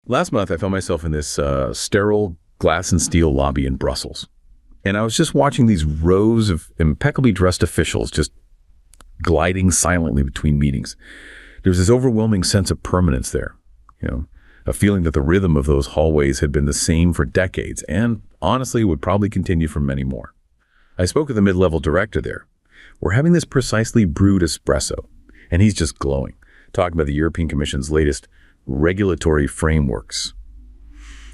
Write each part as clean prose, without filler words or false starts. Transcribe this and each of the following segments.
Last month, I found myself in this sterile glass and steel lobby in Brussels. And I was just watching these rows of impeccably dressed officials just gliding silently between meetings. There was this overwhelming sense of permanence there, a feeling that the rhythm of those hallways had been the same for decades and honestly would probably continue for many more. I spoke with the mid-level director there. We're having this precisely brewed espresso, and he's just glowing, talking about the European Commission's latest regulatory frameworks.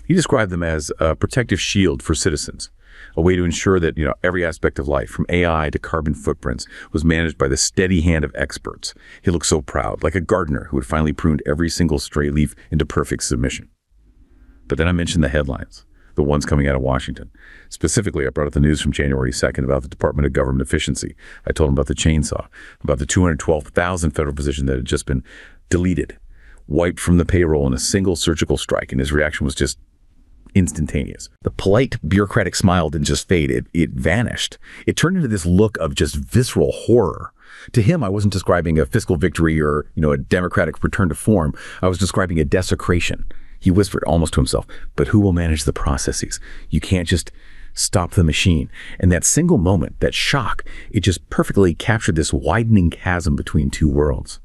He described them as a protective shield for citizens, a way to ensure that every aspect of life, from AI to carbon footprints, was managed by the steady hand of experts. He looked so proud, like a gardener who had finally pruned every single stray leaf into perfect submission. But then I mentioned the headlines, the ones coming out of Washington. Specifically, I brought up the news from January 2nd about the Department of Government Efficiency. I told him about the chainsaw, about the 212,000 federal positions that had just been deleted, wiped from the payroll in a single surgical strike, and his reaction was just instantaneous. The polite bureaucratic smile didn't just fade, it vanished. It turned into this look of just visceral horror. To him, I wasn't describing a fiscal victory or, a democratic return to form. I was describing a desecration. He whispered almost to himself, but who will manage the processes? You can't just stop the machine. And that single moment, that shock, it just perfectly captured this widening chasm between two worlds.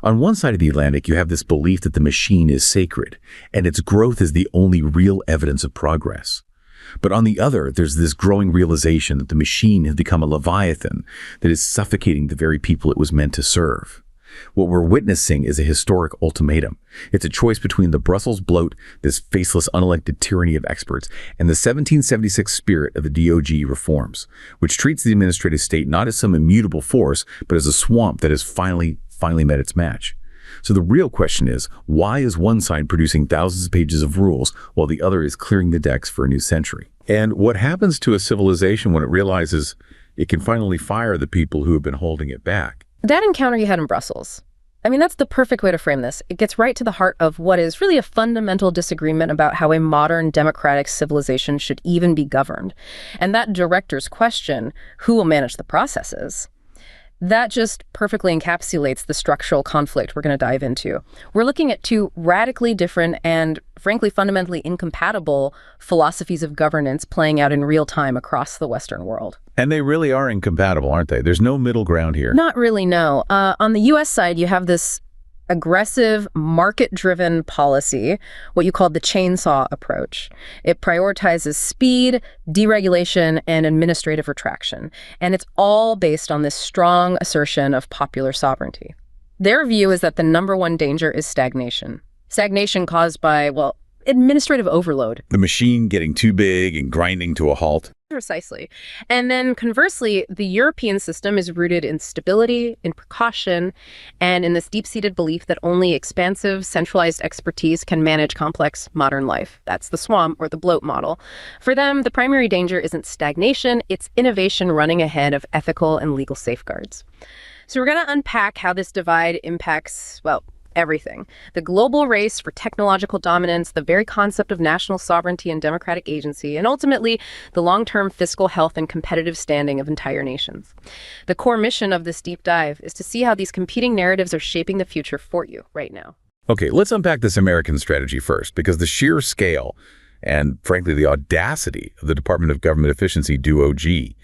On one side of the Atlantic, you have this belief that the machine is sacred, and its growth is the only real evidence of progress. But on the other, there's this growing realization that the machine has become a leviathan that is suffocating the very people it was meant to serve. What we're witnessing is a historic ultimatum. It's a choice between the Brussels bloat, this faceless, unelected tyranny of experts, and the 1776 spirit of the DOGE reforms, which treats the administrative state not as some immutable force, but as a swamp that has finally met its match. So the real question is, why is one side producing thousands of pages of rules while the other is clearing the decks for a new century? And what happens to a civilization when it realizes it can finally fire the people who have been holding it back? That encounter you had in Brussels, that's the perfect way to frame this. It gets right to the heart of what is really a fundamental disagreement about how a modern democratic civilization should even be governed. And that director's question, who will manage the processes? That just perfectly encapsulates the structural conflict we're going to dive into. We're looking at two radically different and, frankly, fundamentally incompatible philosophies of governance playing out in real time across the Western world. And they really are incompatible, aren't they? There's no middle ground here. Not really, no. On the U.S. side, you have this aggressive, market-driven policy, what you call the chainsaw approach. It prioritizes speed, deregulation, and administrative retraction. And it's all based on this strong assertion of popular sovereignty. Their view is that the number one danger is stagnation. Stagnation caused by, administrative overload. The machine getting too big and grinding to a halt. Precisely. And then conversely, the European system is rooted in stability, in precaution, and in this deep-seated belief that only expansive, centralized expertise can manage complex modern life. That's the swamp or the bloat model. For them, the primary danger isn't stagnation, it's innovation running ahead of ethical and legal safeguards. So we're going to unpack how this divide impacts, everything. The global race for technological dominance, the very concept of national sovereignty and democratic agency, and ultimately the long-term fiscal health and competitive standing of entire nations. The core mission of this deep dive is to see how these competing narratives are shaping the future for you right now. Okay, let's unpack this American strategy first, because the sheer scale and, frankly, the audacity of the Department of Government Efficiency, DOGE,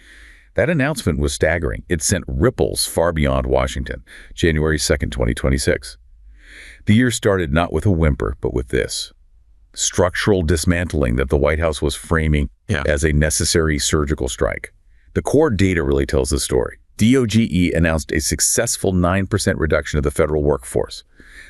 that announcement was staggering. It sent ripples far beyond Washington, January 2nd, 2026. The year started not with a whimper, but with this structural dismantling that the White House was framing as a necessary surgical strike. The core data really tells the story. DOGE announced a successful 9% reduction of the federal workforce.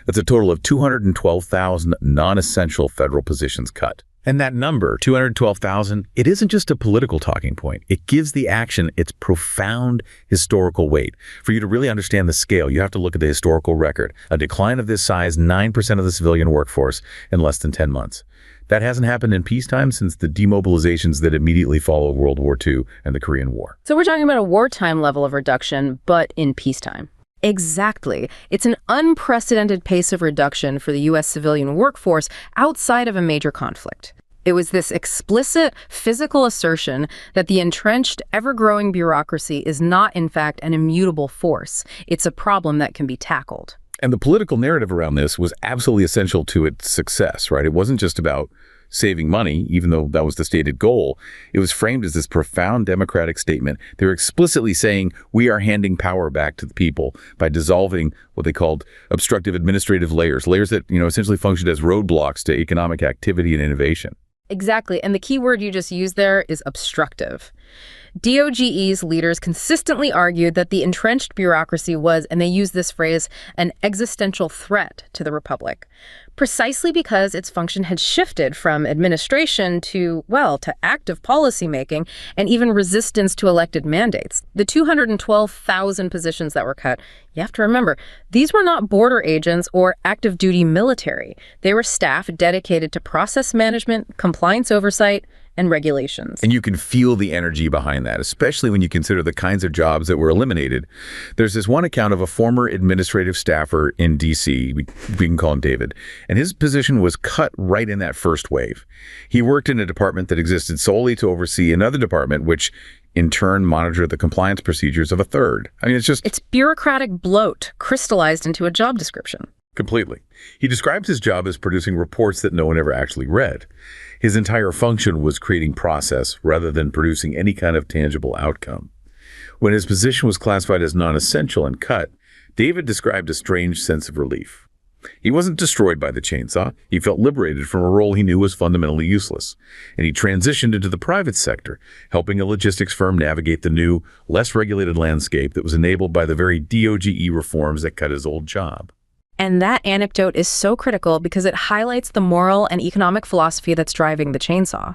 That's a total of 212,000 non-essential federal positions cut. And that number, 212,000, it isn't just a political talking point. It gives the action its profound historical weight. For you to really understand the scale, you have to look at the historical record. A decline of this size, 9% of the civilian workforce in less than 10 months. That hasn't happened in peacetime since the demobilizations that immediately followed World War II and the Korean War. So we're talking about a wartime level of reduction, but in peacetime. Exactly. It's an unprecedented pace of reduction for the U.S. civilian workforce outside of a major conflict. It was this explicit physical assertion that the entrenched, ever-growing bureaucracy is not, in fact, an immutable force. It's a problem that can be tackled. And the political narrative around this was absolutely essential to its success, right? It wasn't just about saving money, even though that was the stated goal. It was framed as this profound democratic statement. They were explicitly saying, we are handing power back to the people by dissolving what they called obstructive administrative layers that, essentially functioned as roadblocks to economic activity and innovation. Exactly. And the key word you just used there is obstructive. DOGE's leaders consistently argued that the entrenched bureaucracy was, and they use this phrase, an existential threat to the republic, precisely because its function had shifted from administration to active policymaking and even resistance to elected mandates. The 212,000 positions that were cut, you have to remember, these were not border agents or active duty military. They were staff dedicated to process management, compliance oversight, and regulations. And you can feel the energy behind that, especially when you consider the kinds of jobs that were eliminated. There's this one account of a former administrative staffer in D.C., we can call him David, and his position was cut right in that first wave. He worked in a department that existed solely to oversee another department, which in turn monitored the compliance procedures of a third. I mean, it's bureaucratic bloat crystallized into a job description. Completely. He describes his job as producing reports that no one ever actually read. His entire function was creating process rather than producing any kind of tangible outcome. When his position was classified as non-essential and cut, David described a strange sense of relief. He wasn't destroyed by the chainsaw. He felt liberated from a role he knew was fundamentally useless. And he transitioned into the private sector, helping a logistics firm navigate the new, less regulated landscape that was enabled by the very DOGE reforms that cut his old job. And that anecdote is so critical because it highlights the moral and economic philosophy that's driving the chainsaw.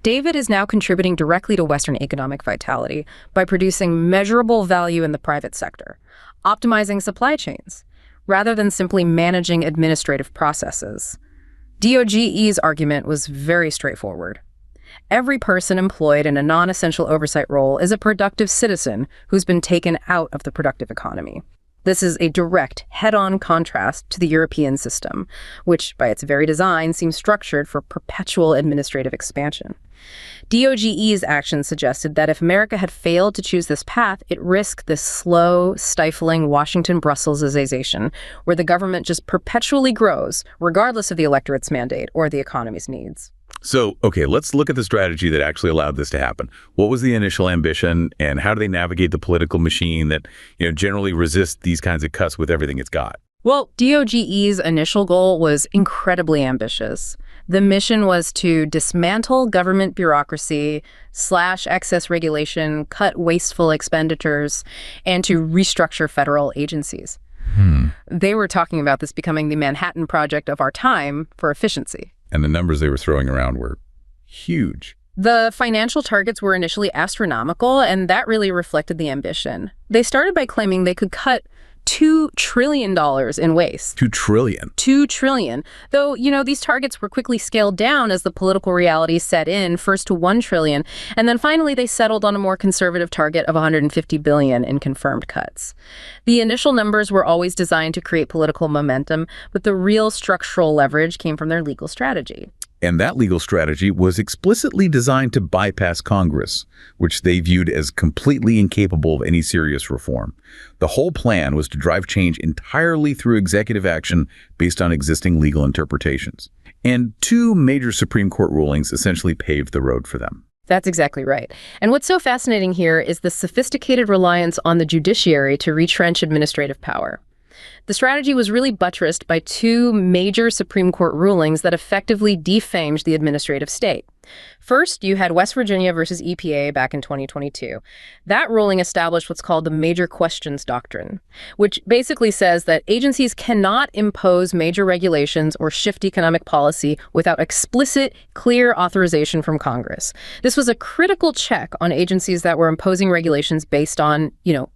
David is now contributing directly to Western economic vitality by producing measurable value in the private sector, optimizing supply chains, rather than simply managing administrative processes. DOGE's argument was very straightforward. Every person employed in a non-essential oversight role is a productive citizen who's been taken out of the productive economy. This is a direct, head-on contrast to the European system, which, by its very design, seems structured for perpetual administrative expansion. DOGE's actions suggested that if America had failed to choose this path, it risked this slow, stifling Washington-Brusselsization, where the government just perpetually grows, regardless of the electorate's mandate or the economy's needs. So, okay, let's look at the strategy that actually allowed this to happen. What was the initial ambition, and how do they navigate the political machine that, generally resists these kinds of cuts with everything it's got? Well, DOGE's initial goal was incredibly ambitious. The mission was to dismantle government bureaucracy, slash excess regulation, cut wasteful expenditures, and to restructure federal agencies. They were talking about this becoming the Manhattan Project of our time for efficiency. And the numbers they were throwing around were huge. The financial targets were initially astronomical, and that really reflected the ambition. They started by claiming they could cut $2 trillion in waste. $2 trillion? $2 trillion. Though, these targets were quickly scaled down as the political reality set in, first to $1 trillion, and then finally they settled on a more conservative target of $150 billion in confirmed cuts. The initial numbers were always designed to create political momentum, but the real structural leverage came from their legal strategy. And that legal strategy was explicitly designed to bypass Congress, which they viewed as completely incapable of any serious reform. The whole plan was to drive change entirely through executive action based on existing legal interpretations. And two major Supreme Court rulings essentially paved the road for them. That's exactly right. And what's so fascinating here is the sophisticated reliance on the judiciary to retrench administrative power. The strategy was really buttressed by two major Supreme Court rulings that effectively defamed the administrative state. First, you had West Virginia versus EPA back in 2022. That ruling established what's called the Major Questions Doctrine, which basically says that agencies cannot impose major regulations or shift economic policy without explicit, clear authorization from Congress. This was a critical check on agencies that were imposing regulations based on,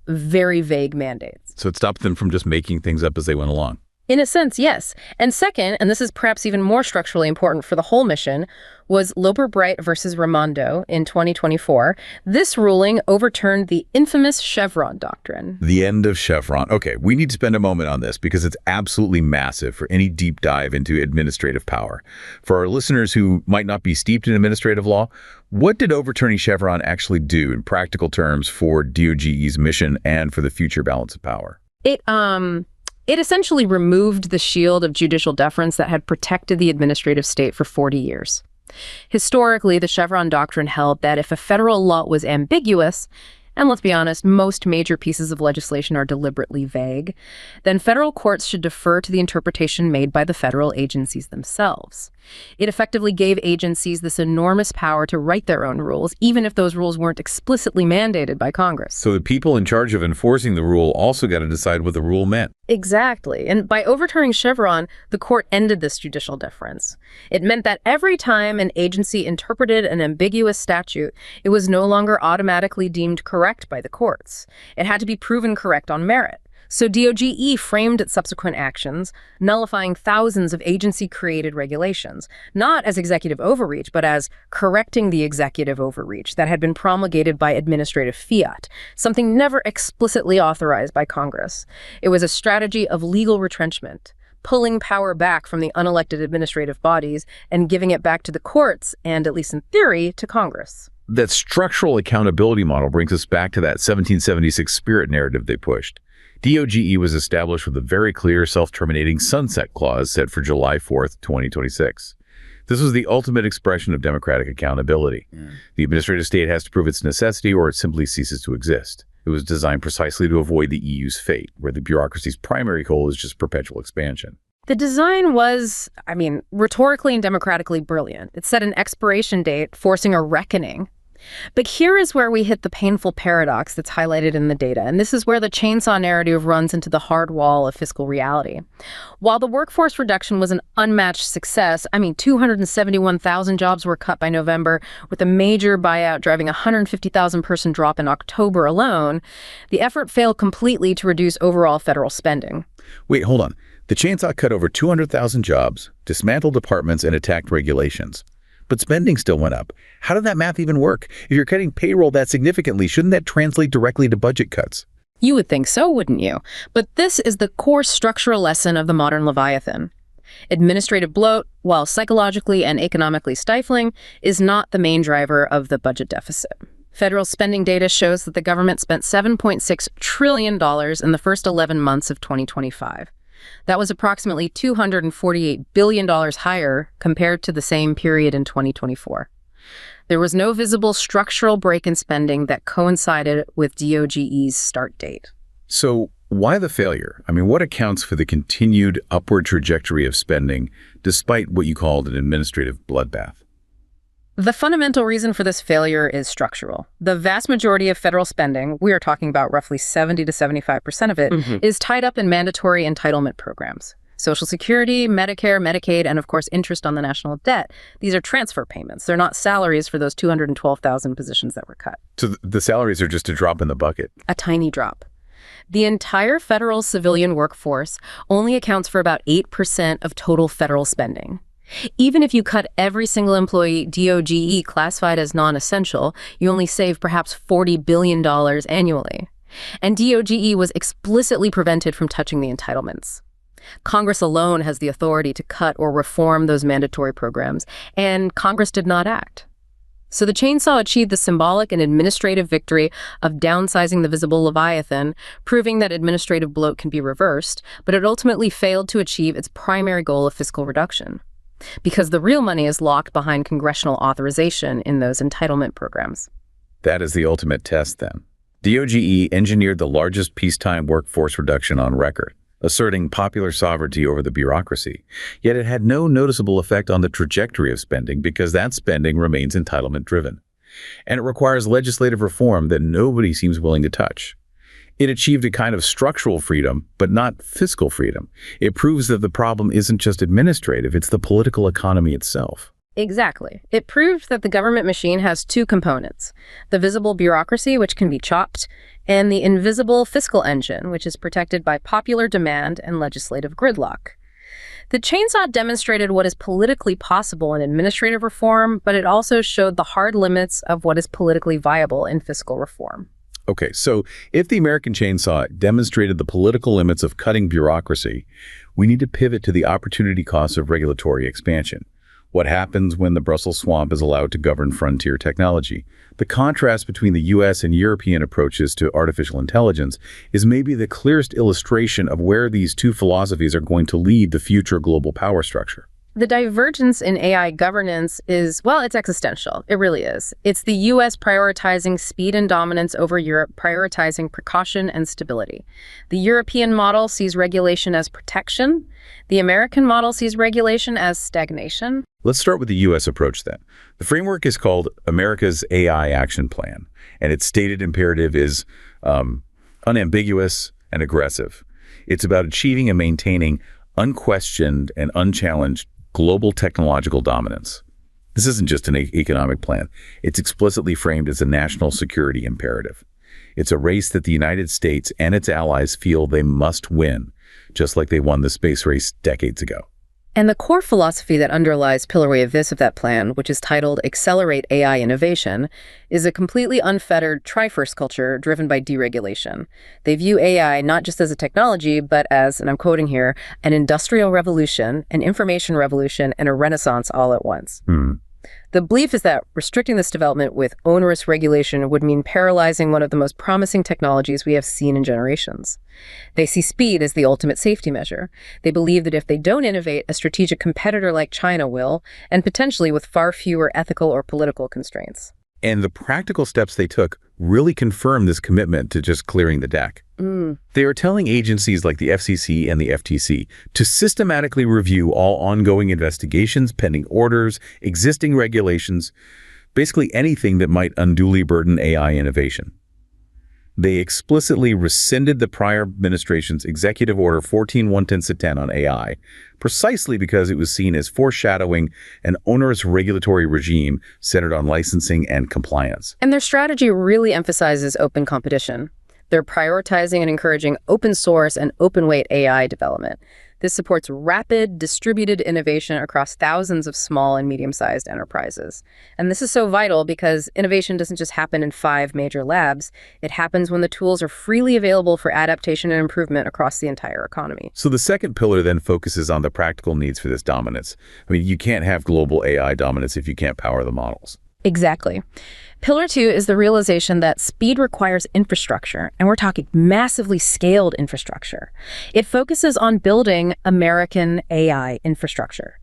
very vague mandates. So it stopped them from just making things up as they went along. In a sense, yes. And second, and this is perhaps even more structurally important for the whole mission, was Loper-Bright versus Raimondo in 2024. This ruling overturned the infamous Chevron doctrine. The end of Chevron. Okay, we need to spend a moment on this because it's absolutely massive for any deep dive into administrative power. For our listeners who might not be steeped in administrative law, what did overturning Chevron actually do in It essentially removed the shield of judicial deference that had protected the administrative state for 40 years. Historically, the Chevron doctrine held that if a federal law was ambiguous, and let's be honest, most major pieces of legislation are deliberately vague, then federal courts should defer to the interpretation made by the federal agencies themselves. It effectively gave agencies this enormous power to write their own rules, even if those rules weren't explicitly mandated by Congress. So the people in charge of enforcing the rule also got to decide what the rule meant. Exactly. And by overturning Chevron, the court ended this judicial deference. It meant that every time an agency interpreted an ambiguous statute, it was no longer automatically deemed correct by the courts. It had to be proven correct on merit. So DOGE framed its subsequent actions, nullifying thousands of agency-created regulations, not as executive overreach, but as correcting the executive overreach that had been promulgated by administrative fiat, something never explicitly authorized by Congress. It was a strategy of legal retrenchment, pulling power back from the unelected administrative bodies and giving it back to the courts and, at least in theory, to Congress. That structural accountability model brings us back to that 1776 spirit narrative they pushed. DOGE was established with a very clear self-terminating sunset clause set for July 4th, 2026. This was the ultimate expression of democratic accountability. The administrative state has to prove its necessity or it simply ceases to exist. It was designed precisely to avoid the EU's fate, where the bureaucracy's primary goal is just perpetual expansion. The design was, rhetorically and democratically brilliant. It set an expiration date, forcing a reckoning. But here is where we hit the painful paradox that's highlighted in the data, and this is where the chainsaw narrative runs into the hard wall of fiscal reality. While the workforce reduction was an unmatched success, 271,000 jobs were cut by November, with a major buyout driving a 150,000-person drop in October alone, the effort failed completely to reduce overall federal spending. Wait, hold on. The chainsaw cut over 200,000 jobs, dismantled departments, and attacked regulations. But spending still went up. How did that math even work? If you're cutting payroll that significantly, shouldn't that translate directly to budget cuts? You would think so, wouldn't you? But this is the core structural lesson of the modern Leviathan. Administrative bloat, while psychologically and economically stifling, is not the main driver of the budget deficit. Federal spending data shows that the government spent $7.6 trillion in the first 11 months of 2025. That was approximately $248 billion higher compared to the same period in 2024. There was no visible structural break in spending that coincided with DOGE's start date. So why the failure? What accounts for the continued upward trajectory of spending despite what you called an administrative bloodbath? The fundamental reason for this failure is structural. The vast majority of federal spending, we are talking about roughly 70 to 75% of it, is tied up in mandatory entitlement programs. Social Security, Medicare, Medicaid, and of course interest on the national debt. These are transfer payments. They're not salaries for those 212,000 positions that were cut. So the salaries are just a drop in the bucket. A tiny drop. The entire federal civilian workforce only accounts for about 8% of total federal spending. Even if you cut every single employee DOGE classified as non-essential, you only save perhaps $40 billion annually. And DOGE was explicitly prevented from touching the entitlements. Congress alone has the authority to cut or reform those mandatory programs, and Congress did not act. So the chainsaw achieved the symbolic and administrative victory of downsizing the visible Leviathan, proving that administrative bloat can be reversed, but it ultimately failed to achieve its primary goal of fiscal reduction. Because the real money is locked behind congressional authorization in those entitlement programs. That is the ultimate test, then. DOGE engineered the largest peacetime workforce reduction on record, asserting popular sovereignty over the bureaucracy. Yet it had no noticeable effect on the trajectory of spending because that spending remains entitlement-driven. And it requires legislative reform that nobody seems willing to touch. It achieved a kind of structural freedom, but not fiscal freedom. It proves that the problem isn't just administrative, it's the political economy itself. Exactly. It proved that the government machine has two components: the visible bureaucracy, which can be chopped, and the invisible fiscal engine, which is protected by popular demand and legislative gridlock. The chainsaw demonstrated what is politically possible in administrative reform, but it also showed the hard limits of what is politically viable in fiscal reform. Okay, so if the American chainsaw demonstrated the political limits of cutting bureaucracy, we need to pivot to the opportunity costs of regulatory expansion. What happens when the Brussels swamp is allowed to govern frontier technology? The contrast between the US and European approaches to artificial intelligence is maybe the clearest illustration of where these two philosophies are going to lead the future global power structure. The divergence in AI governance is, well, it's existential. It really is. It's the U.S. prioritizing speed and dominance over Europe, prioritizing precaution and stability. The European model sees regulation as protection. The American model sees regulation as stagnation. Let's start with the U.S. approach then. The framework is called America's AI Action Plan, and its stated imperative is unambiguous and aggressive. It's about achieving and maintaining unquestioned and unchallenged global technological dominance. This isn't just an economic plan. It's explicitly framed as a national security imperative. It's a race that the United States and its allies feel they must win, just like they won the space race decades ago. And the core philosophy that underlies Pillar A of that plan, which is titled Accelerate AI Innovation, is a completely unfettered Tri-First culture driven by deregulation. They view AI not just as a technology, but as, and I'm quoting here, an industrial revolution, an information revolution, and a renaissance all at once. The belief is that restricting this development with onerous regulation would mean paralyzing one of the most promising technologies we have seen in generations. They see speed as the ultimate safety measure. They believe that if they don't innovate, a strategic competitor like China will, and potentially with far fewer ethical or political constraints. And the practical steps they took really confirm this commitment to just clearing the deck. They are telling agencies like the FCC and the FTC to systematically review all ongoing investigations, pending orders, existing regulations, basically anything that might unduly burden AI innovation. They explicitly rescinded the prior administration's Executive Order 14-110-10 on AI, precisely because it was seen as foreshadowing an onerous regulatory regime centered on licensing and compliance. And their strategy really emphasizes open competition. They're prioritizing and encouraging open source and open weight AI development. This supports rapid, distributed innovation across thousands of small and medium-sized enterprises. And this is so vital because innovation doesn't just happen in 5 major labs. It happens when the tools are freely available for adaptation and improvement across the entire economy. So the second pillar then focuses on the practical needs for this dominance. I mean, you can't have global AI dominance if you can't power the models. Exactly. Pillar 2 is the realization that speed requires infrastructure, and we're talking massively scaled infrastructure. It focuses on building American AI infrastructure.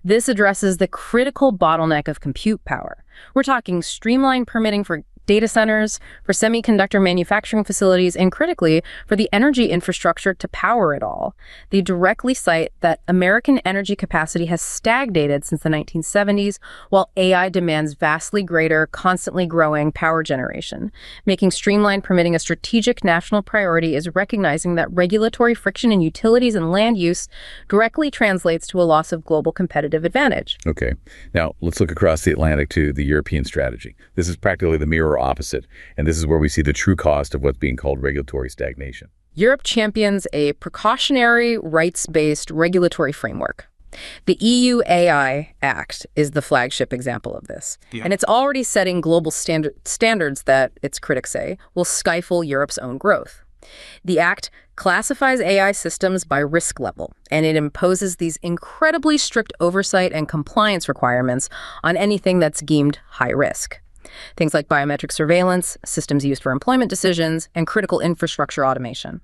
This addresses the critical bottleneck of compute power. We're talking streamlined permitting for data centers, for semiconductor manufacturing facilities, and critically, for the energy infrastructure to power it all. They directly cite that American energy capacity has stagnated since the 1970s, while AI demands vastly greater, constantly growing power generation. Making streamlined permitting a strategic national priority is recognizing that regulatory friction in utilities and land use directly translates to a loss of global competitive advantage. Okay. Now, let's look across the Atlantic to the European strategy. This is practically the mirror opposite, and this is where we see the true cost of what's being called regulatory stagnation. Europe champions a precautionary, rights-based regulatory framework. The EU AI Act is the flagship example of this, and it's already setting global standards that, its critics say, will stifle Europe's own growth. The Act classifies AI systems by risk level, and it imposes these incredibly strict oversight and compliance requirements on anything that's deemed high risk. Things like biometric surveillance, systems used for employment decisions, and critical infrastructure automation.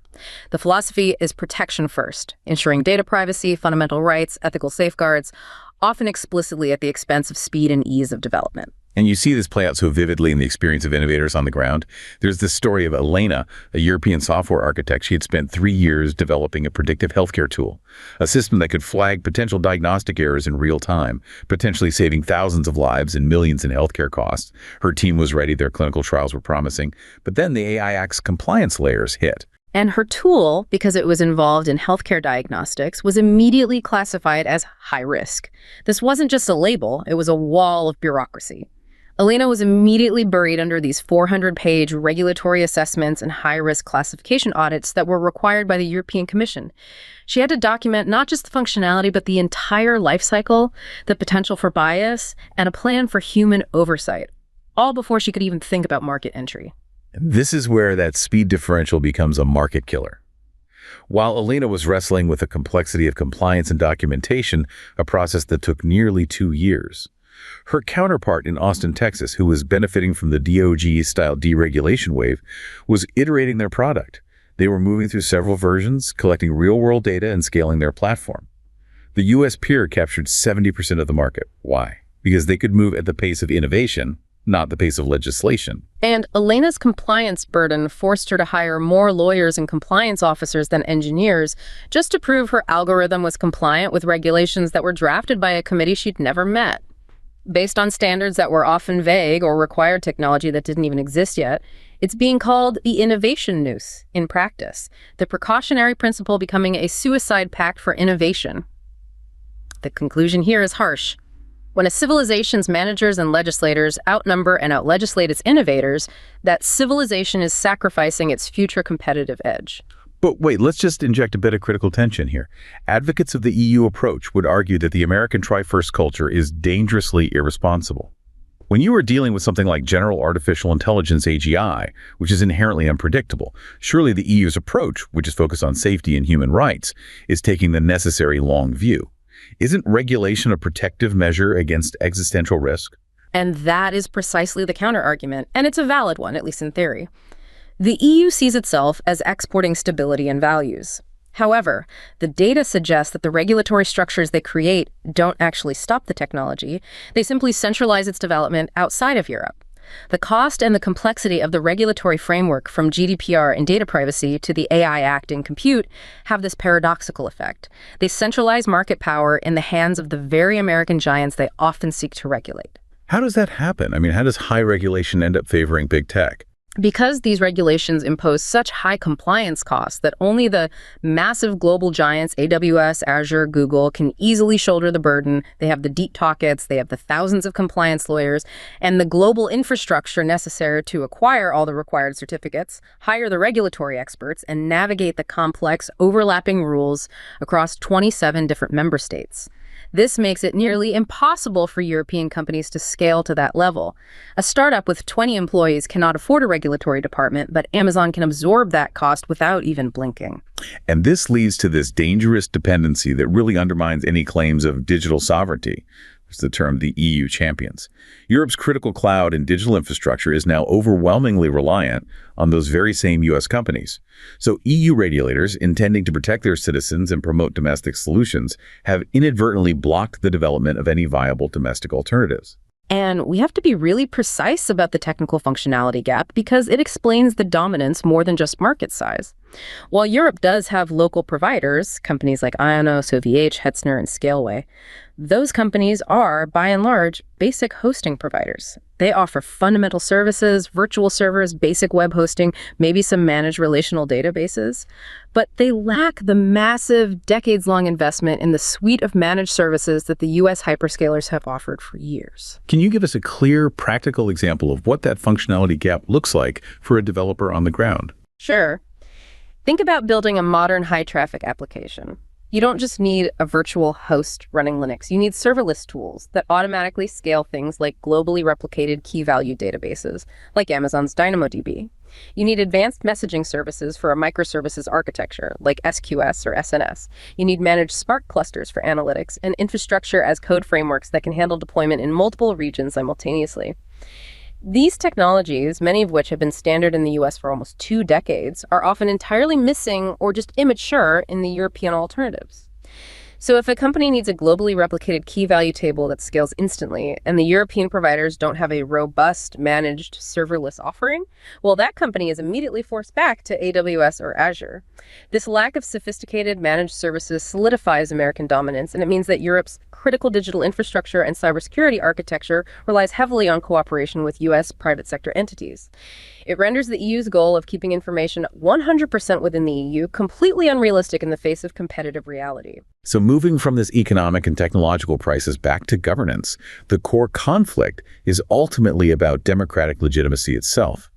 The philosophy is protection first, ensuring data privacy, fundamental rights, ethical safeguards, often explicitly at the expense of speed and ease of development. And you see this play out so vividly in the experience of innovators on the ground. There's this story of Elena, a European software architect. She had spent 3 years developing a predictive healthcare tool, a system that could flag potential diagnostic errors in real time, potentially saving thousands of lives and millions in healthcare costs. Her team was ready, their clinical trials were promising, but then the AI Act's compliance layers hit. And her tool, because it was involved in healthcare diagnostics, was immediately classified as high risk. This wasn't just a label, it was a wall of bureaucracy. Elena was immediately buried under these 400-page regulatory assessments and high-risk classification audits that were required by the European Commission. She had to document not just the functionality, but the entire life cycle, the potential for bias, and a plan for human oversight, all before she could even think about market entry. This is where that speed differential becomes a market killer. While Elena was wrestling with the complexity of compliance and documentation, a process that took nearly 2 years. Her counterpart in Austin, Texas, who was benefiting from the DOGE-style deregulation wave, was iterating their product. They were moving through several versions, collecting real-world data and scaling their platform. The U.S. peer captured 70% of the market. Why? Because they could move at the pace of innovation, not the pace of legislation. And Elena's compliance burden forced her to hire more lawyers and compliance officers than engineers just to prove her algorithm was compliant with regulations that were drafted by a committee she'd never met. Based on standards that were often vague or required technology that didn't even exist yet, it's being called the innovation noose in practice, the precautionary principle becoming a suicide pact for innovation. The conclusion here is harsh. When a civilization's managers and legislators outnumber and outlegislate its innovators, that civilization is sacrificing its future competitive edge. But wait, let's just inject a bit of critical tension here. Advocates of the EU approach would argue that the American try-first culture is dangerously irresponsible. When you are dealing with something like general artificial intelligence AGI, which is inherently unpredictable, surely the EU's approach, which is focused on safety and human rights, is taking the necessary long view. Isn't regulation a protective measure against existential risk? And that is precisely the counter-argument, and it's a valid one, at least in theory. The EU sees itself as exporting stability and values. However, the data suggests that the regulatory structures they create don't actually stop the technology. They simply centralize its development outside of Europe. The cost and the complexity of the regulatory framework from GDPR and data privacy to the AI Act in compute have this paradoxical effect. They centralize market power in the hands of the very American giants they often seek to regulate. How does that happen? I mean, how does high regulation end up favoring big tech? Because these regulations impose such high compliance costs that only the massive global giants, AWS, Azure, Google, can easily shoulder the burden. They have the deep pockets, they have the thousands of compliance lawyers, and the global infrastructure necessary to acquire all the required certificates, hire the regulatory experts, and navigate the complex, overlapping rules across 27 different member states. This makes it nearly impossible for European companies to scale to that level. A startup with 20 employees cannot afford a regulatory department, but Amazon can absorb that cost without even blinking. And this leads to this dangerous dependency that really undermines any claims of digital sovereignty. It's the term the EU champions. Europe's critical cloud and digital infrastructure is now overwhelmingly reliant on those very same U.S. companies. So EU regulators, intending to protect their citizens and promote domestic solutions, have inadvertently blocked the development of any viable domestic alternatives. And we have to be really precise about the technical functionality gap because it explains the dominance more than just market size. While Europe does have local providers, companies like Ionos, OVH, Hetzner, and Scaleway, those companies are, by and large, basic hosting providers. They offer fundamental services, virtual servers, basic web hosting, maybe some managed relational databases, but they lack the massive, decades-long investment in the suite of managed services that the U.S. hyperscalers have offered for years. Can you give us a clear, practical example of what that functionality gap looks like for a developer on the ground? Sure. Think about building a modern high-traffic application. You don't just need a virtual host running Linux. You need serverless tools that automatically scale things like globally replicated key-value databases, like Amazon's DynamoDB. You need advanced messaging services for a microservices architecture, like SQS or SNS. You need managed Spark clusters for analytics and infrastructure as code frameworks that can handle deployment in multiple regions simultaneously. These technologies, many of which have been standard in the US for almost 2 decades, are often entirely missing or just immature in the European alternatives. So if a company needs a globally replicated key value table that scales instantly, and the European providers don't have a robust, managed, serverless offering, well, that company is immediately forced back to AWS or Azure. This lack of sophisticated managed services solidifies American dominance, and it means that Europe's critical digital infrastructure and cybersecurity architecture relies heavily on cooperation with U.S. private sector entities. It renders the EU's goal of keeping information 100% within the EU completely unrealistic in the face of competitive reality. So moving from this economic and technological crisis back to governance, the core conflict is ultimately about democratic legitimacy itself.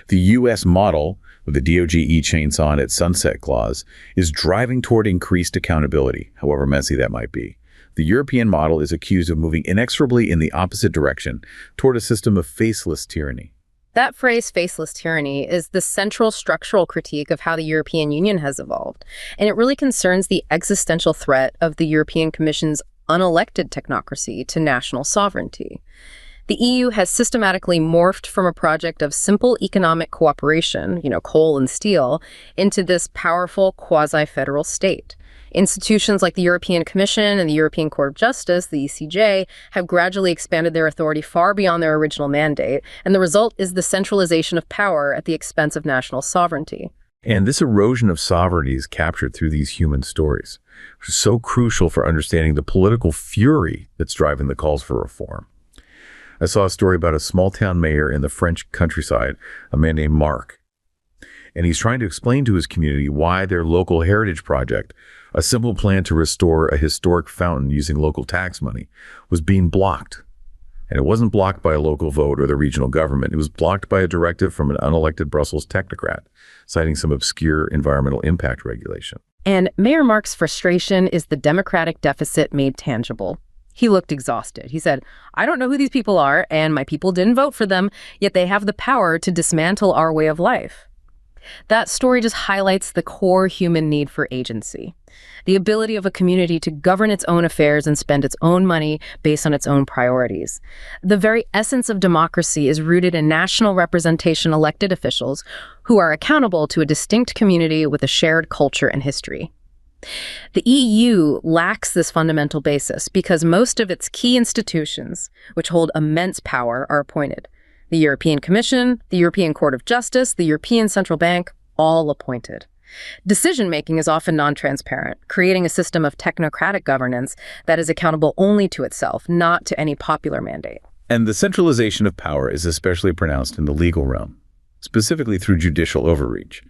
The U.S. model, with the DOGE chainsaw and its sunset clause, is driving toward increased accountability, however messy that might be. The European model is accused of moving inexorably in the opposite direction, toward a system of faceless tyranny. That phrase, faceless tyranny, is the central structural critique of how the European Union has evolved, and it really concerns the existential threat of the European Commission's unelected technocracy to national sovereignty. The EU has systematically morphed from a project of simple economic cooperation, coal and steel, into this powerful quasi-federal state. Institutions like the European Commission and the European Court of Justice, the ECJ, have gradually expanded their authority far beyond their original mandate, and the result is the centralization of power at the expense of national sovereignty. And this erosion of sovereignty is captured through these human stories, which is so crucial for understanding the political fury that's driving the calls for reform. I saw a story about a small-town mayor in the French countryside, a man named Marc. And he's trying to explain to his community why their local heritage project, a simple plan to restore a historic fountain using local tax money, was being blocked. And it wasn't blocked by a local vote or the regional government. It was blocked by a directive from an unelected Brussels technocrat, citing some obscure environmental impact regulation. And Mayor Marc's frustration is the democratic deficit made tangible. He looked exhausted. He said, "I don't know who these people are, and my people didn't vote for them, yet they have the power to dismantle our way of life." That story just highlights the core human need for agency, the ability of a community to govern its own affairs and spend its own money based on its own priorities. The very essence of democracy is rooted in national representation elected officials who are accountable to a distinct community with a shared culture and history. The EU lacks this fundamental basis because most of its key institutions, which hold immense power, are appointed. The European Commission, the European Court of Justice, the European Central Bank, all appointed. Decision-making is often non-transparent, creating a system of technocratic governance that is accountable only to itself, not to any popular mandate. And the centralization of power is especially pronounced in the legal realm, specifically through judicial overreach.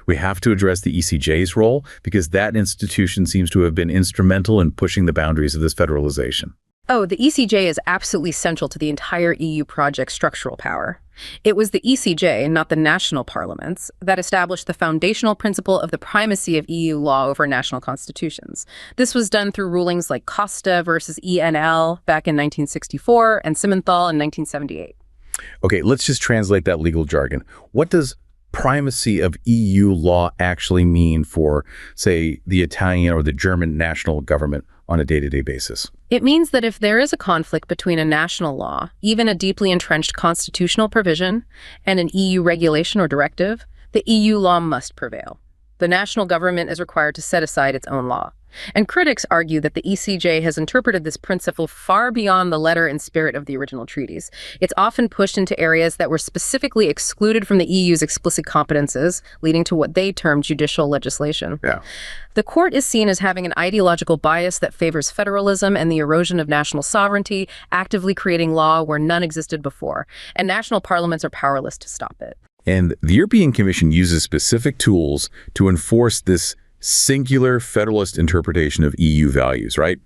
We have to address the ECJ's role because that institution seems to have been instrumental in pushing the boundaries of this federalization. Oh, the ECJ is absolutely central to the entire EU project's structural power. It was the ECJ, not the national parliaments, that established the foundational principle of the primacy of EU law over national constitutions. This was done through rulings like Costa versus ENL back in 1964 and Simmenthal in 1978. Okay, let's just translate that legal jargon. What does primacy of EU law actually mean for, say, the Italian or the German national government on a day-to-day basis? It means that if there is a conflict between a national law, even a deeply entrenched constitutional provision, and an EU regulation or directive, the EU law must prevail. The national government is required to set aside its own law. And critics argue that the ECJ has interpreted this principle far beyond the letter and spirit of the original treaties. It's often pushed into areas that were specifically excluded from the EU's explicit competences, leading to what they term judicial legislation. Yeah. The court is seen as having an ideological bias that favors federalism and the erosion of national sovereignty, actively creating law where none existed before, and national parliaments are powerless to stop it. And the European Commission uses specific tools to enforce this singular federalist interpretation of EU values, right?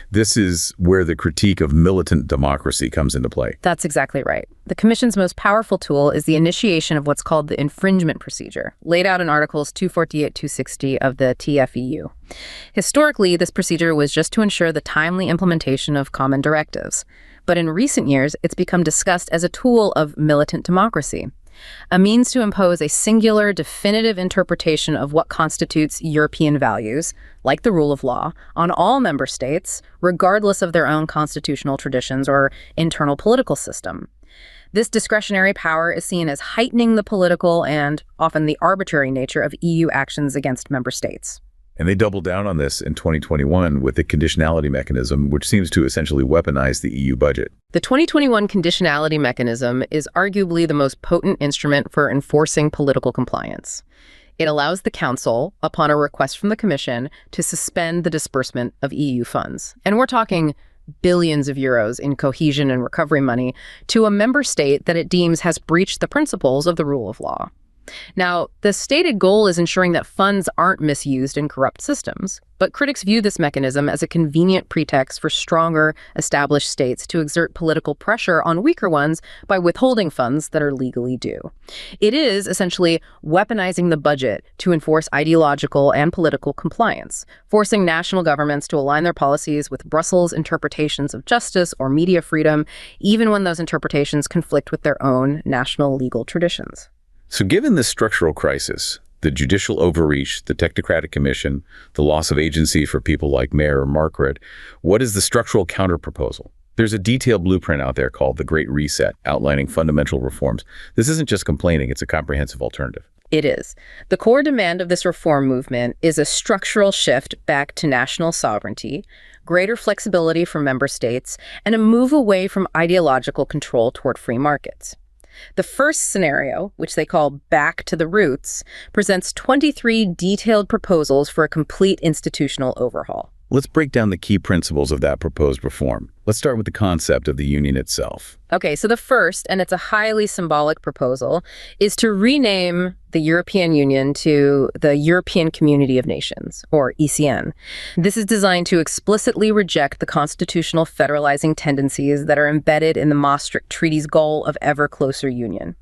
This is where the critique of militant democracy comes into play. That's exactly right. The Commission's most powerful tool is the initiation of what's called the infringement procedure, laid out in Articles 248-260 of the TFEU. Historically, this procedure was just to ensure the timely implementation of common directives. But in recent years, it's become discussed as a tool of militant democracy, a means to impose a singular, definitive interpretation of what constitutes European values, like the rule of law, on all member states, regardless of their own constitutional traditions or internal political system. This discretionary power is seen as heightening the political and often the arbitrary nature of EU actions against member states. And they doubled down on this in 2021 with the conditionality mechanism, which seems to essentially weaponize the EU budget. The 2021 conditionality mechanism is arguably the most potent instrument for enforcing political compliance. It allows the Council, upon a request from the Commission, to suspend the disbursement of EU funds. And we're talking billions of euros in cohesion and recovery money to a member state that it deems has breached the principles of the rule of law. Now, the stated goal is ensuring that funds aren't misused in corrupt systems, but critics view this mechanism as a convenient pretext for stronger, established states to exert political pressure on weaker ones by withholding funds that are legally due. It is essentially weaponizing the budget to enforce ideological and political compliance, forcing national governments to align their policies with Brussels' interpretations of justice or media freedom, even when those interpretations conflict with their own national legal traditions. So given this structural crisis, the judicial overreach, the technocratic commission, the loss of agency for people like Mayor Margaret, what is the structural counterproposal? There's a detailed blueprint out there called The Great Reset, outlining fundamental reforms. This isn't just complaining, it's a comprehensive alternative. It is. The core demand of this reform movement is a structural shift back to national sovereignty, greater flexibility for member states, and a move away from ideological control toward free markets. The first scenario, which they call Back to the Roots, presents 23 detailed proposals for a complete institutional overhaul. Let's break down the key principles of that proposed reform. Let's start with the concept of the union itself. Okay, so the first, and it's a highly symbolic proposal, is to rename the European Union to the European Community of Nations, or ECN. This is designed to explicitly reject the constitutional federalizing tendencies that are embedded in the Maastricht Treaty's goal of ever closer union.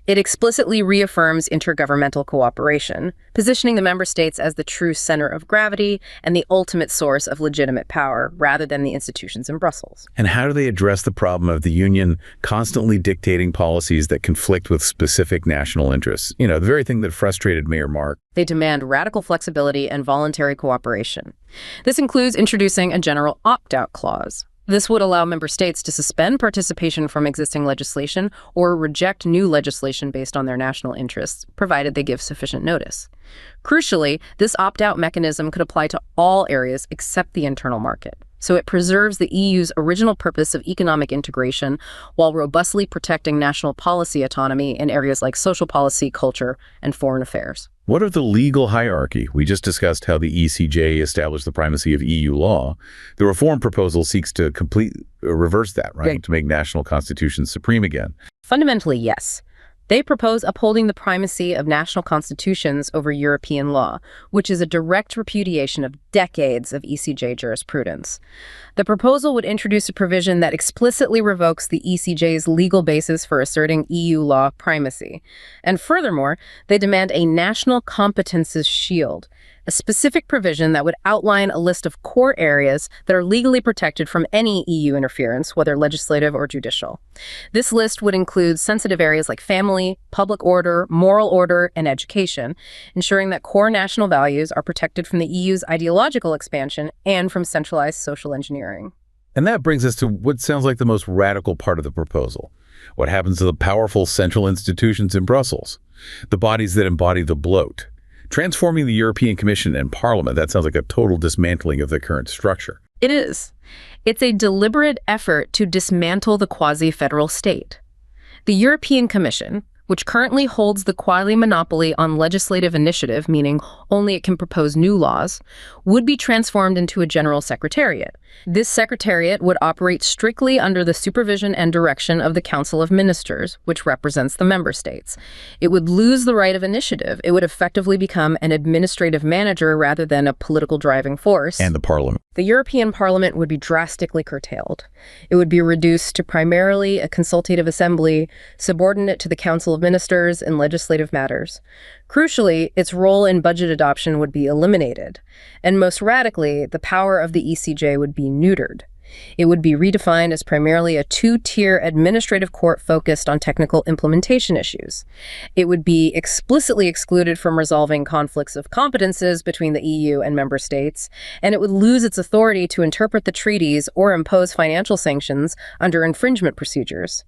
It explicitly reaffirms intergovernmental cooperation, positioning the member states as the true center of gravity and the ultimate source of legitimate power, rather than the institutions in Brussels. And how do they address the problem of the union constantly dictating policies that conflict with specific national interests? You know, the very thing that frustrated Mayor Mark. They demand radical flexibility and voluntary cooperation. This includes introducing a general opt-out clause. This would allow member states to suspend participation from existing legislation or reject new legislation based on their national interests, provided they give sufficient notice. Crucially, this opt-out mechanism could apply to all areas except the internal market. So it preserves the EU's original purpose of economic integration while robustly protecting national policy autonomy in areas like social policy, culture, and foreign affairs. What of the legal hierarchy? We just discussed how the ECJ established the primacy of EU law. The reform proposal seeks to reverse that, right? To make national constitutions supreme again. Fundamentally, yes. They propose upholding the primacy of national constitutions over European law, which is a direct repudiation of decades of ECJ jurisprudence. The proposal would introduce a provision that explicitly revokes the ECJ's legal basis for asserting EU law primacy. And furthermore, they demand a national competences shield, a specific provision that would outline a list of core areas that are legally protected from any EU interference, whether legislative or judicial. This list would include sensitive areas like family, public order, moral order, and education, ensuring that core national values are protected from the EU's ideological expansion and from centralized social engineering. And that brings us to what sounds like the most radical part of the proposal. What happens to the powerful central institutions in Brussels? The bodies that embody the bloat. Transforming the European Commission and Parliament, that sounds like a total dismantling of the current structure. It is. It's a deliberate effort to dismantle the quasi-federal state. The European Commission, which currently holds the quasi-monopoly on legislative initiative, meaning only it can propose new laws, would be transformed into a general secretariat. This secretariat would operate strictly under the supervision and direction of the Council of Ministers, which represents the member states. It would lose the right of initiative. It would effectively become an administrative manager rather than a political driving force. And the Parliament. The European Parliament would be drastically curtailed. It would be reduced to primarily a consultative assembly, subordinate to the Council of Ministers in legislative matters. Crucially, its role in budget adoption would be eliminated. And most radically, the power of the ECJ would be neutered. It would be redefined as primarily a two-tier administrative court focused on technical implementation issues. It would be explicitly excluded from resolving conflicts of competences between the EU and member states, and it would lose its authority to interpret the treaties or impose financial sanctions under infringement procedures.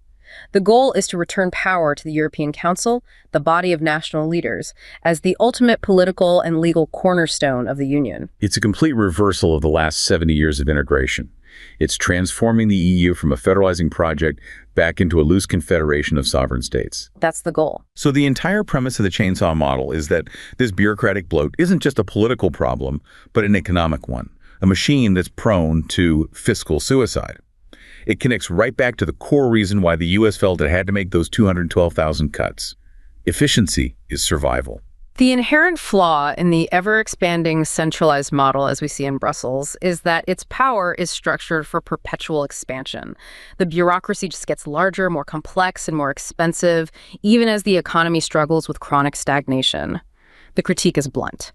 The goal is to return power to the European Council, the body of national leaders, as the ultimate political and legal cornerstone of the Union. It's a complete reversal of the last 70 years of integration. It's transforming the EU from a federalizing project back into a loose confederation of sovereign states. That's the goal. So the entire premise of the chainsaw model is that this bureaucratic bloat isn't just a political problem, but an economic one, a machine that's prone to fiscal suicide. It connects right back to the core reason why the U.S. felt it had to make those 212,000 cuts. Efficiency is survival. The inherent flaw in the ever-expanding centralized model, as we see in Brussels, is that its power is structured for perpetual expansion. The bureaucracy just gets larger, more complex, and more expensive, even as the economy struggles with chronic stagnation. The critique is blunt.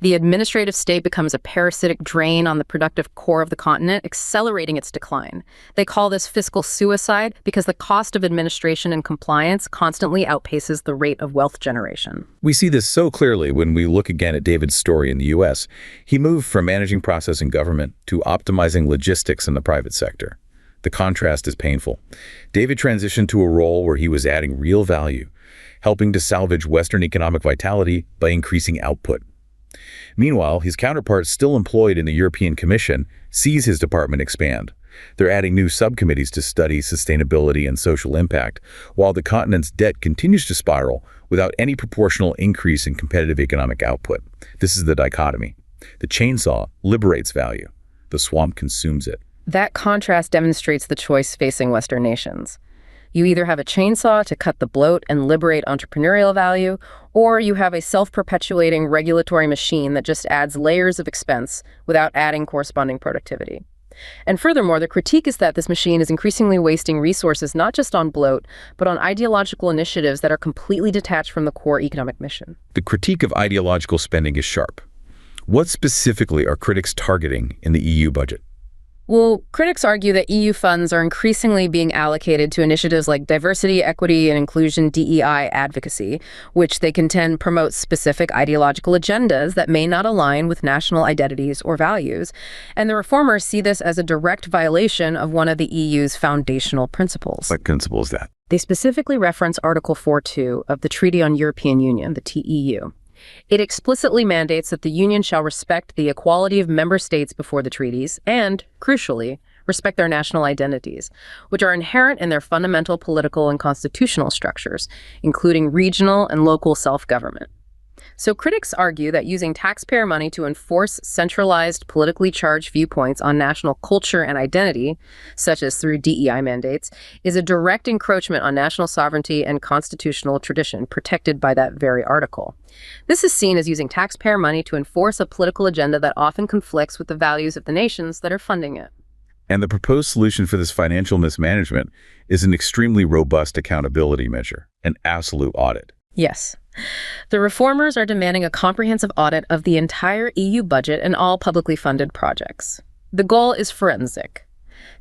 The administrative state becomes a parasitic drain on the productive core of the continent, accelerating its decline. They call this fiscal suicide because the cost of administration and compliance constantly outpaces the rate of wealth generation. We see this so clearly when we look again at David's story in the U.S. He moved from managing process in government to optimizing logistics in the private sector. The contrast is painful. David transitioned to a role where he was adding real value, helping to salvage Western economic vitality by increasing output. Meanwhile, his counterpart, still employed in the European Commission, sees his department expand. They're adding new subcommittees to study sustainability and social impact, while the continent's debt continues to spiral without any proportional increase in competitive economic output. This is the dichotomy. The chainsaw liberates value. The swamp consumes it. That contrast demonstrates the choice facing Western nations. You either have a chainsaw to cut the bloat and liberate entrepreneurial value, or you have a self-perpetuating regulatory machine that just adds layers of expense without adding corresponding productivity. And furthermore, the critique is that this machine is increasingly wasting resources not just on bloat, but on ideological initiatives that are completely detached from the core economic mission. The critique of ideological spending is sharp. What specifically are critics targeting in the EU budget? Well, critics argue that EU funds are increasingly being allocated to initiatives like diversity, equity, and inclusion DEI advocacy, which they contend promotes specific ideological agendas that may not align with national identities or values. And the reformers see this as a direct violation of one of the EU's foundational principles. What principle is that? They specifically reference Article 4.2 of the Treaty on European Union, the TEU. It explicitly mandates that the Union shall respect the equality of member states before the treaties and, crucially, respect their national identities, which are inherent in their fundamental political and constitutional structures, including regional and local self-government. So critics argue that using taxpayer money to enforce centralized, politically charged viewpoints on national culture and identity, such as through DEI mandates, is a direct encroachment on national sovereignty and constitutional tradition protected by that very article. This is seen as using taxpayer money to enforce a political agenda that often conflicts with the values of the nations that are funding it. And the proposed solution for this financial mismanagement is an extremely robust accountability measure, an absolute audit. Yes. The reformers are demanding a comprehensive audit of the entire EU budget and all publicly funded projects. The goal is forensic: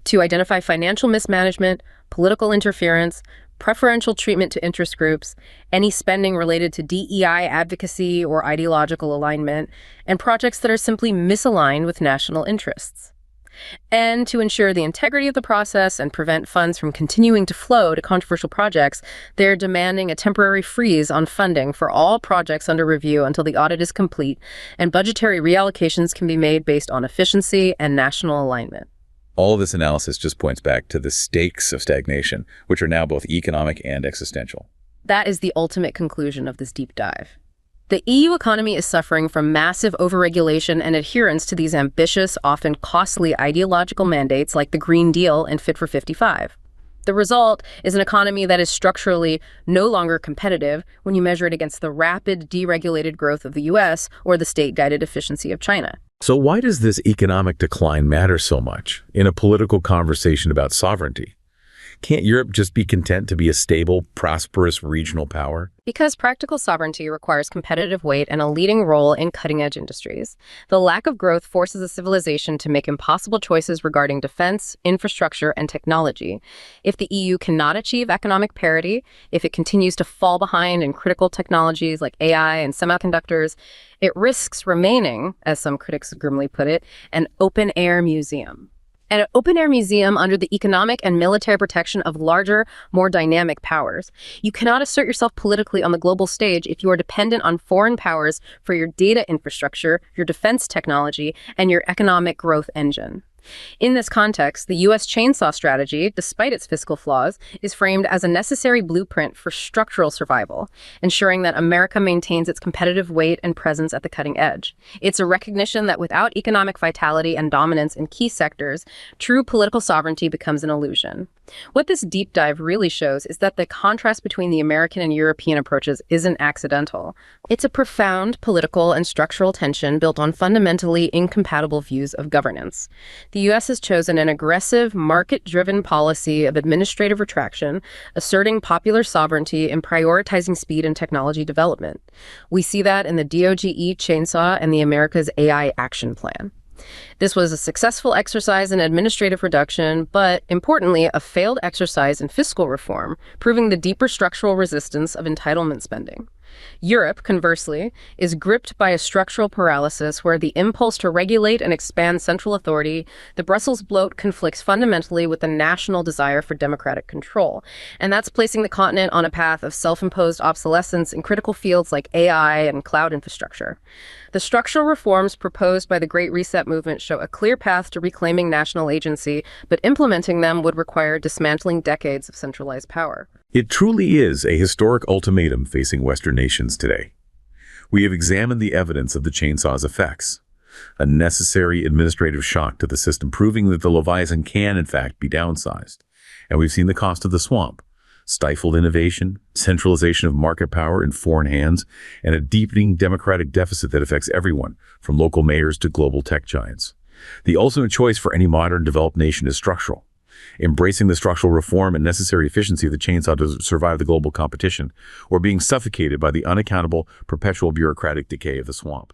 to identify financial mismanagement, political interference, preferential treatment to interest groups, any spending related to DEI advocacy or ideological alignment, and projects that are simply misaligned with national interests. And to ensure the integrity of the process and prevent funds from continuing to flow to controversial projects, they're demanding a temporary freeze on funding for all projects under review until the audit is complete and budgetary reallocations can be made based on efficiency and national alignment. All of this analysis just points back to the stakes of stagnation, which are now both economic and existential. That is the ultimate conclusion of this deep dive. The EU economy is suffering from massive overregulation and adherence to these ambitious, often costly ideological mandates like the Green Deal and Fit for 55. The result is an economy that is structurally no longer competitive when you measure it against the rapid, deregulated growth of the US or the state-guided efficiency of China. So why does this economic decline matter so much in a political conversation about sovereignty? Can't Europe just be content to be a stable, prosperous regional power? Because practical sovereignty requires competitive weight and a leading role in cutting-edge industries. The lack of growth forces a civilization to make impossible choices regarding defense, infrastructure, and technology. If the EU cannot achieve economic parity, if it continues to fall behind in critical technologies like AI and semiconductors, it risks remaining, as some critics grimly put it, an open-air museum. An open-air museum under the economic and military protection of larger, more dynamic powers. You cannot assert yourself politically on the global stage if you are dependent on foreign powers for your data infrastructure, your defense technology, and your economic growth engine. In this context, the U.S. chainsaw strategy, despite its fiscal flaws, is framed as a necessary blueprint for structural survival, ensuring that America maintains its competitive weight and presence at the cutting edge. It's a recognition that without economic vitality and dominance in key sectors, true political sovereignty becomes an illusion. What this deep dive really shows is that the contrast between the American and European approaches isn't accidental. It's a profound political and structural tension built on fundamentally incompatible views of governance. The U.S. has chosen an aggressive, market-driven policy of administrative retraction, asserting popular sovereignty and prioritizing speed and technology development. We see that in the DOGE chainsaw and the America's AI Action Plan. This was a successful exercise in administrative reduction, but importantly, a failed exercise in fiscal reform, proving the deeper structural resistance of entitlement spending. Europe, conversely, is gripped by a structural paralysis where the impulse to regulate and expand central authority, the Brussels bloat, conflicts fundamentally with the national desire for democratic control. And that's placing the continent on a path of self-imposed obsolescence in critical fields like AI and cloud infrastructure. The structural reforms proposed by the Great Reset movement show a clear path to reclaiming national agency, but implementing them would require dismantling decades of centralized power. It truly is a historic ultimatum facing Western nations today. We have examined the evidence of the chainsaw's effects, a necessary administrative shock to the system, proving that the Leviathan can, in fact, be downsized. And we've seen the cost of the swamp: stifled innovation, centralization of market power in foreign hands, and a deepening democratic deficit that affects everyone, from local mayors to global tech giants. The ultimate choice for any modern developed nation is structural, embracing the structural reform and necessary efficiency of the chainsaw to survive the global competition, or being suffocated by the unaccountable, perpetual bureaucratic decay of the swamp.